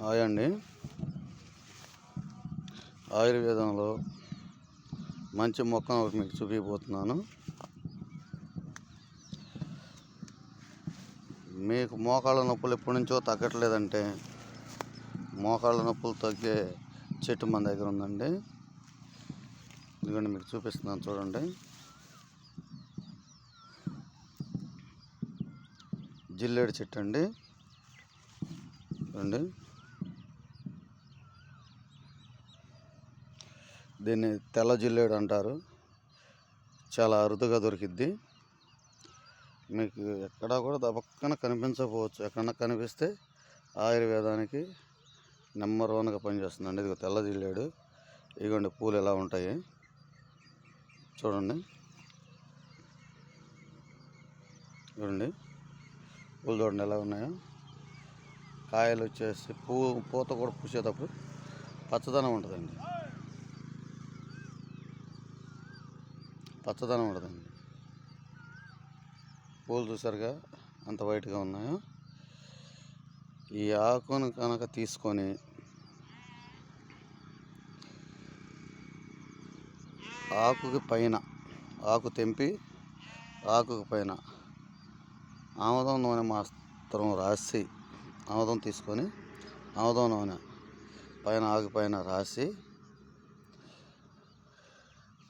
Hi అండి. ఆయుర్వేదంలో మంచి మొక్కను ఒకటి మీకు చూపించబోతున్నాను. మీకు మోకాళ్ళ నొప్పులు ఎప్పటి నుంచో తగ్గట్లేదంటే మోకాళ్ళ నొప్పులు తగ్గే చెట్టు మన దగ్గర ఉందండి. ఇదిగోండి మీకు చూపిస్తున్నాను చూడండి. జిల్లేడు చెట్టు అండి. చూడండి, దీన్ని తెల్ల జిల్లేడు అంటారు. చాలా అరుదుగా దొరికిద్ది. మీకు ఎక్కడా కూడా దబక్కన కనిపించకపోవచ్చు. ఎక్కడన్నా కనిపిస్తే ఆయుర్వేదానికి నెంబర్ 1గా పనిచేస్తుందండి. ఇది తెల్ల జిల్లేడు. ఇదిగోండి పూలు ఎలా ఉంటాయి చూడండి. చూడండి పూలు చూడండి ఎలా ఉన్నాయో. కాయలు వచ్చేసి పూత కూడా పూసేటప్పుడు పచ్చదనం ఉంటుందండి. పూలు చూసారుగా అంత వైట్గా ఉన్నాయో. ఈ ఆకును కనుక తీసుకొని ఆకుకి పైన ఆకు తెంపి ఆకుకి పైన ఆముదం నూనె మాత్రం రాసి, ఆముదం తీసుకొని ఆముదం నూనె పైన ఆకు పైన రాసి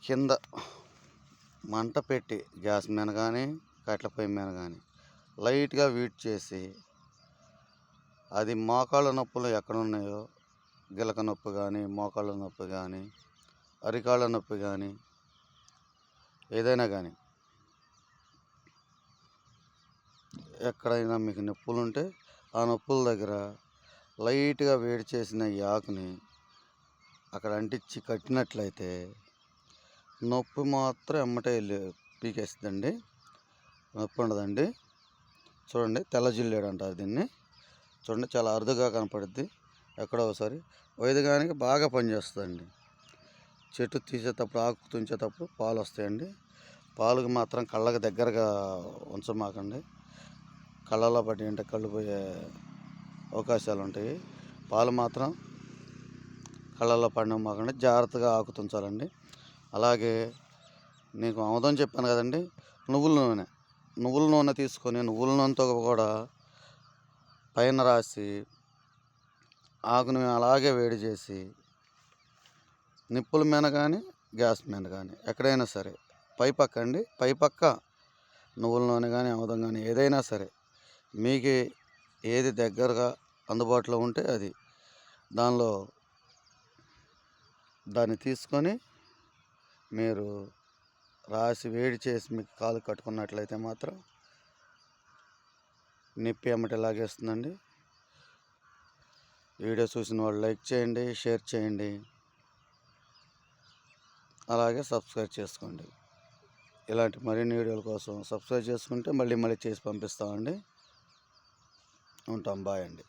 కింద మంట పెట్టి గ్యాస్ మీద కానీ కట్టెల పొయ్యి మీద కానీ లైట్గా వీట్ చేసి, అది మోకాళ్ళ నొప్పులు ఎక్కడ ఉన్నాయో, గిలక నొప్పి కానీ, మోకాళ్ళ నొప్పి కానీ, అరికాళ్ళ నొప్పి కానీ, ఏదైనా కానీ ఎక్కడైనా మీకు నొప్పులు ఉంటే ఆ నొప్పుల దగ్గర లైట్గా వేడి చేసిన ఈ ఆకుని అక్కడ అంటించి కట్టినట్లయితే నొప్పి మాత్రం ఎమ్మటే పీకేస్తుందండి. నొప్పి ఉండదండి. చూడండి, తెల్ల జిల్లేడు అంటారు దీన్ని. చూడండి, చాలా అరుదుగా కనపడుద్ది. ఎక్కడో ఒకసారి వైద్యానికి బాగా పనిచేస్తుందండి. చెట్టు తీసేటప్పుడు, ఆకు తుంచేటప్పుడు పాలు వస్తాయండి. పాలుకి మాత్రం కళ్ళకి దగ్గరగా ఉంచమాకండి. కళ్ళలో పడి అంటే కళ్ళు పోయే అవకాశాలు ఉంటాయి. పాలు మాత్రం కళ్ళల్లో పడినమాకండి. జాగ్రత్తగా ఆకు తుంచాలండి. అలాగే నీకు ఆముదం చెప్పాను కదండి, నువ్వుల నూనె తీసుకొని నువ్వుల నూనెతో కూడా పైన రాసి ఆకుని అలాగే వేడి చేసి నిప్పుల మీద కానీ గ్యాస్ మీద కానీ ఎక్కడైనా సరే పైపక్క నువ్వుల నూనె కానీ ఆముదం కానీ ఏదైనా సరే మీకు ఏది దగ్గరగా అందుబాటులో ఉంటే అది దాన్ని తీసుకొని మీరు రాసి వేడి చేసి మీకు కాలు కట్టుకున్నట్లయితే మాత్రం నొప్పి ఎమ్మటే లాగేస్తుందండి. వీడియో చూసిన వాళ్ళు లైక్ చేయండి, షేర్ చేయండి, అలాగే సబ్స్క్రైబ్ చేసుకోండి. ఇలాంటి మరిన్ని వీడియోల కోసం సబ్స్క్రైబ్ చేసుకుంటే మళ్ళీ చేసి పంపిస్తామండి. ఉంటాం. బాయ్ అండి.